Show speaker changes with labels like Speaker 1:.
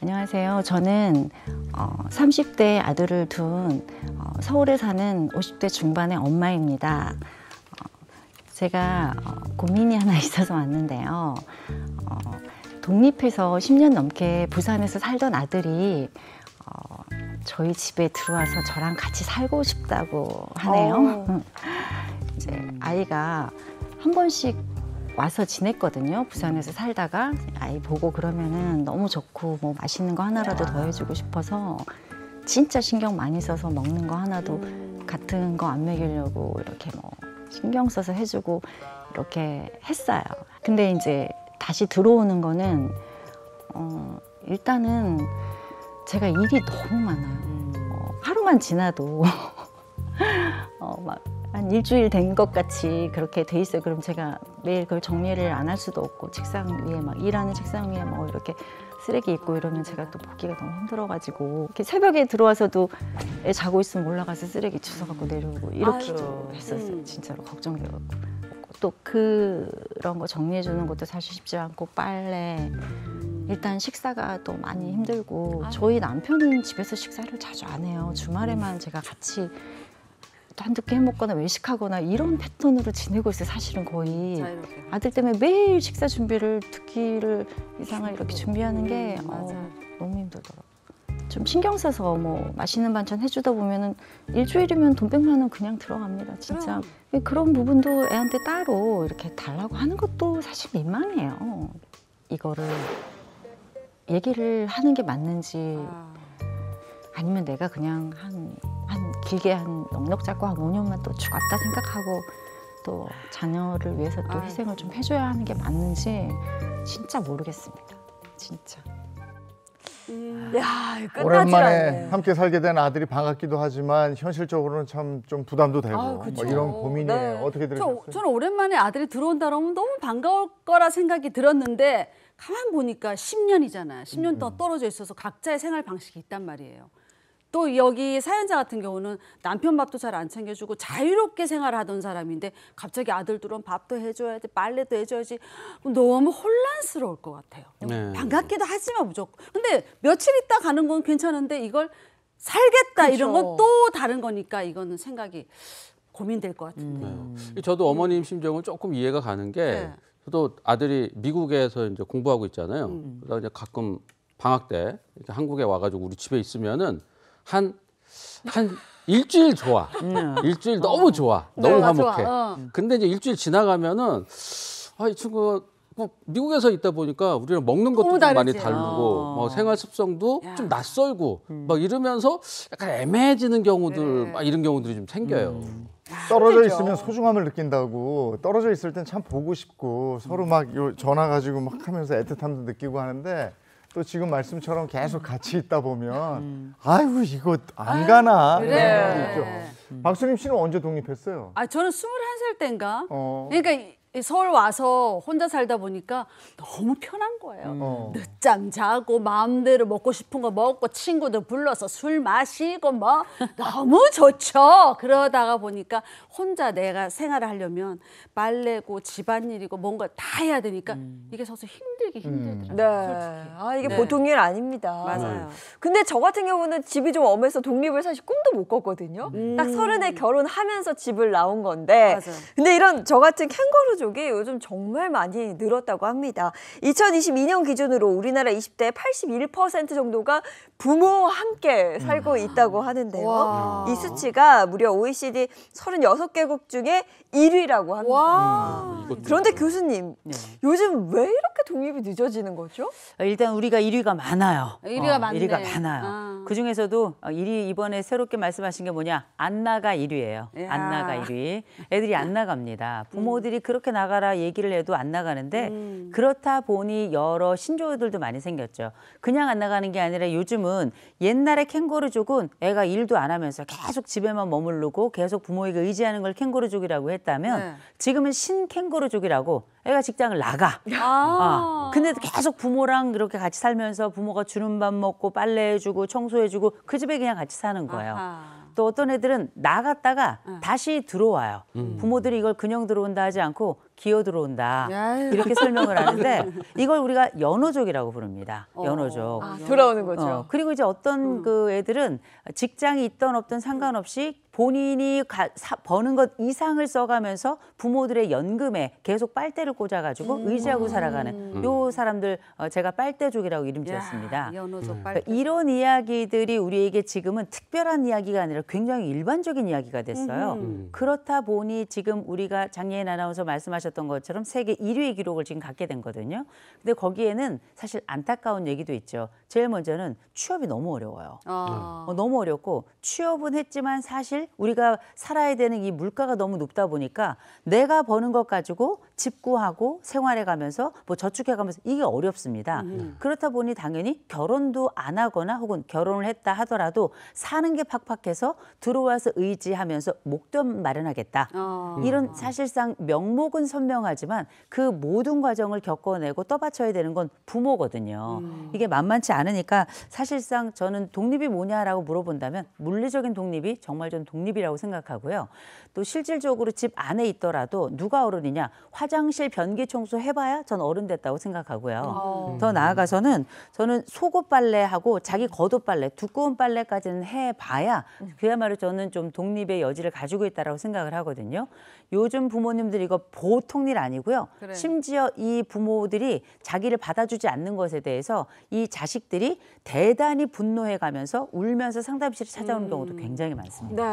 Speaker 1: 안녕하세요. 저는 30대 아들을 둔 서울에 사는 50대 중반의 엄마입니다. 제가 고민이 하나 있어서 왔는데요. 독립해서 10년 넘게 부산에서 살던 아들이 저희 집에 들어와서 저랑 같이 살고 싶다고 하네요. 이제 아이가 한 번씩 와서 지냈거든요. 부산에서 살다가 아이 보고 그러면은 너무 좋고 뭐 맛있는 거 하나라도 더 해주고 싶어서 진짜 신경 많이 써서 먹는 거 하나도 같은 거 안 먹이려고 이렇게 뭐 신경 써서 해주고 이렇게 했어요. 근데 이제 다시 들어오는 거는 일단은 제가 일이 너무 많아요. 하루만 지나도 막 한 일주일 된 것 같이 그렇게 돼 있어요. 그럼 제가 매일 그걸 정리를 안 할 수도 없고 책상 위에 막 일하는 책상 위에 뭐 이렇게 쓰레기 있고 이러면 제가 또 보기가 너무 힘들어가지고 이렇게 새벽에 들어와서도 애 자고 있으면 올라가서 쓰레기 주워갖고 내려오고 이렇게 했었어요. 진짜로 걱정돼갖고 또 그런 거 정리해 주는 것도 사실 쉽지 않고 빨래 일단 식사가 또 많이 힘들고 저희 남편은 집에서 식사를 자주 안 해요. 주말에만 제가 같이 한두 끼 해먹거나 외식하거나 이런 패턴으로 지내고 있어요. 사실은 거의 자유롭게. 아들 때문에 매일 식사 준비를 2끼를 이상을 이렇게 준비하는 게 너무 힘들더라고요. 좀 신경 써서 뭐 맛있는 반찬 해주다 보면은 일주일이면 돈 100만 원 그냥 들어갑니다. 진짜 그런 부분도 애한테 따로 이렇게 달라고 하는 것도 사실 민망해요. 이거를 얘기를 하는 게 맞는지 아니면 내가 그냥 길게 한 넉넉 잡고 한 5년만 또 죽었다 생각하고 또 자녀를 위해서 또 희생을 좀 해줘야 하는 게 맞는지 진짜 모르겠습니다. 진짜.
Speaker 2: 야,
Speaker 3: 오랜만에 함께 살게 된 아들이 반갑기도 하지만 현실적으로는 참 좀 부담도 되고 뭐 이런 고민이에요.
Speaker 2: 네.
Speaker 3: 어떻게 들으셨어요?
Speaker 2: 저는 오랜만에 아들이 들어온다 그러면 너무 반가울 거라 생각이 들었는데 가만 보니까 10년이잖아요. 10년 동안 떨어져 있어서 각자의 생활 방식이 있단 말이에요. 또 여기 사연자 같은 경우는 남편 밥도 잘 안 챙겨주고 자유롭게 생활하던 사람인데 갑자기 아들들은 밥도 해줘야지 빨래도 해줘야지 너무 혼란스러울 것 같아요.
Speaker 4: 네.
Speaker 2: 반갑기도 하지만 무조건. 근데 며칠 있다 가는 건 괜찮은데 이걸 살겠다 이런 건 또 다른 거니까 이거는 생각이 고민될 것 같은데.
Speaker 4: 저도 어머님 심정은 조금 이해가 가는 게 저도 아들이 미국에서 이제 공부하고 있잖아요. 그러다 이제 가끔 방학 때 이렇게 한국에 와가지고 우리 집에 있으면은 한 일주일 좋아. 일주일 너무 좋아. 너무 화목해. 근데 이제 일주일 지나가면은 이 친구가 뭐 미국에서 있다 보니까 우리랑 먹는 것도 좀 많이 다르고 뭐 생활 습성도 좀 낯설고 막 이러면서 약간 애매해지는 경우들 막 이런 경우들이 좀 생겨요.
Speaker 3: 떨어져 있으면 소중함을 느낀다고. 떨어져 있을 땐 참 보고 싶고 서로 막 전화 가지고 막 하면서 애틋함도 느끼고 하는데 또 지금 말씀처럼 계속 같이 있다 보면 아이고 이거 안 가나 이런 것도 있죠. 박수림 씨는 언제 독립했어요?
Speaker 2: 저는 21살 때인가? 그러니까 서울 와서 혼자 살다 보니까 너무 편한 거예요. 늦잠 자고 마음대로 먹고 싶은 거 먹고 친구들 불러서 술 마시고 뭐 너무 좋죠. 그러다가 보니까 혼자 내가 생활을 하려면 빨래고 집안일이고 뭔가 다 해야 되니까 이게 서서 힘들더라고요.
Speaker 5: 네. 이게 보통 일 아닙니다.
Speaker 2: 맞아요.
Speaker 5: 근데 저 같은 경우는 집이 좀 엄해서 독립을 사실 꿈도 못 꿨거든요. 딱 30에 결혼하면서 집을 나온 건데 근데 이런 저 같은 캥거루족이 요즘 정말 많이 늘었다고 합니다. 2022년 기준으로 우리나라 20대 81% 정도가 부모와 함께 살고 있다고 하는데요. 이 수치가 무려 OECD 36개국 중에 1위라고 합니다. 그런데 교수님, 요즘 왜 이렇게 독립이 늦어지는 거죠?
Speaker 6: 일단 우리가 1위가 많아요.
Speaker 2: 1위가 많네.
Speaker 6: 1위가 많아요. 그중에서도 1위 이번에 새롭게 말씀하신 게 뭐냐? 안 나가 1위예요. 안 나가 1위. 애들이 안 나갑니다. 부모들이 그렇게 나가라 얘기를 해도 안 나가는데 그렇다 보니 여러 신조어들도 많이 생겼죠. 그냥 안 나가는 게 아니라 요즘은 옛날에 캥거루족은 애가 일도 안 하면서 계속 집에만 머무르고 계속 부모에게 의지하는 걸 캥거루족이라고 했다면 지금은 신캥거루족이라고 애가 직장을 나가. 근데 계속 부모랑 이렇게 같이 살면서 부모가 주는 밥 먹고 빨래해주고 청소해주고 그 집에 그냥 같이 사는 거예요. 또 어떤 애들은 나갔다가 다시 들어와요. 부모들이 이걸 그냥 들어온다 하지 않고 기어 들어온다.
Speaker 2: 아유.
Speaker 6: 이렇게 설명을 하는데 이걸 우리가 연호족이라고 부릅니다. 연호족.
Speaker 5: 돌아오는 거죠.
Speaker 6: 그리고 이제 어떤 그 애들은 직장이 있던 없던 상관없이 본인이 버는 것 이상을 써가면서 부모들의 연금에 계속 빨대를 꽂아가지고 의지하고 살아가는 요 사람들 제가 빨대족이라고 이름 지었습니다.
Speaker 2: 연호족 빨대.
Speaker 6: 그러니까 이런 이야기들이 우리에게 지금은 특별한 이야기가 아니라 굉장히 일반적인 이야기가 됐어요. 그렇다 보니 지금 우리가 장예인 아나운서 말씀하셨던 것처럼 세계 1위의 기록을 지금 갖게 된 거거든요. 근데 거기에는 사실 안타까운 얘기도 있죠. 제일 먼저는 취업이 너무 어려워요. 너무 어렵고 취업은 했지만 사실 우리가 살아야 되는 이 물가가 너무 높다 보니까 내가 버는 것 가지고 집 구하고 생활해 가면서 뭐 저축해 가면서 이게 어렵습니다. 그렇다 보니 당연히 결혼도 안 하거나 혹은 결혼을 했다 하더라도 사는 게 팍팍해서 들어와서 의지하면서 목돈 마련하겠다. 이런 사실상 명목은 선명하지만 그 모든 과정을 겪어내고 떠받쳐야 되는 건 부모거든요. 이게 만만치 않으니까 사실상 저는 독립이 뭐냐라고 물어본다면 물리적인 독립이 정말 좀 독립이라고 생각하고요. 또 실질적으로 집 안에 있더라도 누가 어른이냐. 화장실 변기 청소 해봐야 전 어른 됐다고 생각하고요. 더 나아가서는 저는 속옷 빨래하고 자기 겉옷 빨래, 두꺼운 빨래까지는 해봐야 그야말로 저는 좀 독립의 여지를 가지고 있다고 생각을 하거든요. 요즘 부모님들 이거 보통 일 아니고요.
Speaker 2: 그래.
Speaker 6: 심지어 이 부모들이 자기를 받아주지 않는 것에 대해서 이 자식들이 대단히 분노해가면서 울면서 상담실을 찾아오는 경우도 굉장히 많습니다.
Speaker 2: 네.